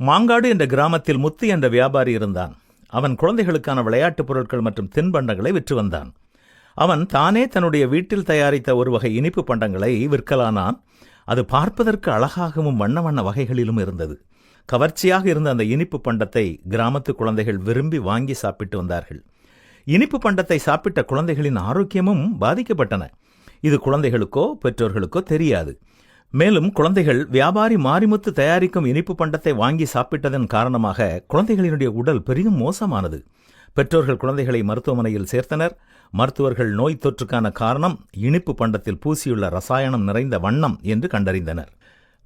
மாங்காடு என்ற கிராமத்தில் முத்து என்ற வியாபாரி இருந்தான். அவன் குழந்தைகளுக்கான விளையாட்டுப் பொருட்கள் மற்றும் தின்பண்டங்களை விற்று வந்தான். அவன் தானே தன்னுடைய வீட்டில் தயாரித்த ஒரு வகை இனிப்பு பண்டங்களை விற்கலானான். அது பார்ப்பதற்கு அழகாகவும் வண்ண வண்ண வகைகளிலும் இருந்தது. கவர்ச்சியாக இருந்த அந்த இனிப்பு பண்டத்தை கிராமத்து குழந்தைகள் விரும்பி வாங்கி சாப்பிட்டு வந்தார்கள். இனிப்பு பண்டத்தை சாப்பிட்ட குழந்தைகளின் ஆரோக்கியமும் பாதிக்கப்பட்டன. இது குழந்தைகளுக்கோ பெற்றோர்களுக்கோ தெரியாது. மேலும் குழந்தைகள் வியாபாரி மாரிமுத்து தயாரிக்கும் இனிப்பு பண்டத்தை வாங்கி சாப்பிட்டதன் காரணமாக குழந்தைகளினுடைய உடல் பெரிதும் மோசமானது. பெற்றோர்கள் குழந்தைகளை மருத்துவமனையில் சேர்த்தனர். மருத்துவர்கள் நோய் தொற்றுக்கான காரணம் இனிப்பு பண்டத்தில் பூசியுள்ள ரசாயனம் நிறைந்த வண்ணம் என்று கண்டறிந்தனர்.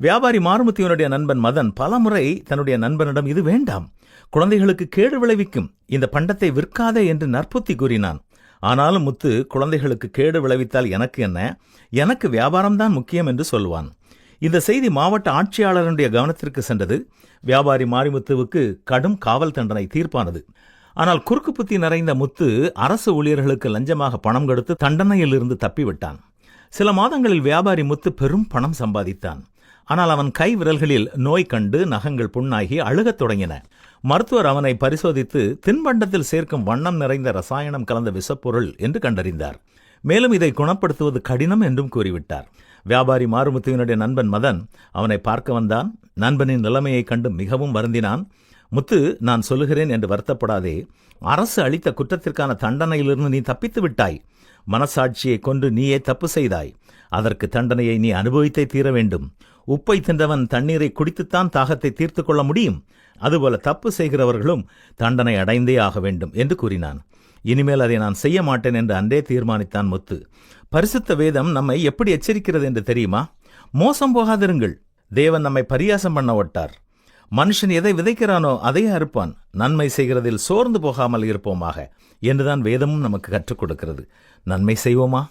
வியாபாரி மாரிமுத்துவினுடைய நண்பன் மதன் பலமுறை தன்னுடைய நண்பனிடம் இது வேண்டாம், குழந்தைகளுக்கு கேடு விளைவிக்கும், இந்த பண்டத்தை விற்காதே என்று நற்புத்தி கூறினான். ஆனாலும் முத்து குழந்தைகளுக்கு கேடு விளைவித்தால் எனக்கு என்ன, எனக்கு வியாபாரம்தான் முக்கியம் என்று சொல்வான். இந்த செய்தி மாவட்ட ஆட்சியாளருடைய கவனத்திற்கு சென்றது. வியாபாரி மாரிமுத்துவுக்கு கடும் காவல் தண்டனை தீர்ப்பானது. ஆனால் குறுக்கு புத்தி நிறைந்த முத்து அரசு ஊழியர்களுக்கு லஞ்சமாக பணம் கொடுத்து தண்டனையிலிருந்து தப்பிவிட்டான். சில மாதங்களில் வியாபாரி முத்து பெரும் பணம் சம்பாதித்தான். ஆனால் அவன் கை விரல்களில் நோய் கண்டு நகங்கள் புண்ணாகி அழுகத் தொடங்கின. மருத்துவர் அவனை பரிசோதித்து தின்பண்டத்தில் சேர்க்கும் வண்ணம் நிறைந்த ரசாயனம் கலந்த விஷப்பொருள் என்று கண்டறிந்தார். மேலும் இதை குணப்படுத்துவது கடினம் என்றும் கூறிவிட்டார். வியாபாரி மாரிமுத்துவினுடைய நண்பன் மதன் அவனை பார்க்க வந்தான். நண்பனின் நிலைமையை கண்டு மிகவும் வருந்தினான். முத்து, நான் சொல்லுகிறேன் என்று வருத்தப்படாதே. அரசு அளித்த குற்றத்திற்கான தண்டனையிலிருந்து நீ தப்பித்து விட்டாய். மனசாட்சியை கொண்டு நீயே தப்பு செய்தாய். அதற்கு தண்டனையை நீ அனுபவித்தே தீர வேண்டும். உப்பை தின்றவன் தண்ணீரை குடித்துத்தான் தாகத்தை தீர்த்து கொள்ள முடியும். அதுபோல தப்பு செய்கிறவர்களும் தண்டனை அடைந்தே ஆக வேண்டும் என்று கூறினான். இனிமேல் அதை நான் செய்ய மாட்டேன் என்று அன்றே தீர்மானித்தான் முத்து. பரிசுத்த வேதம் நம்மை எப்படி எச்சரிக்கிறது என்று தெரியுமா? மோசம் போகாதிருங்கள். தேவன் நம்மை பரியாசம் பண்ண ஒட்டார். மனுஷன் எதை விதைக்கிறானோ அதையே அறுப்பான். நன்மை செய்கிறதில் சோர்ந்து போகாமல் இருப்போமாக என்றுதான் வேதமும் நமக்கு கற்றுக் கொடுக்கிறது. நன்மை செய்வோமா?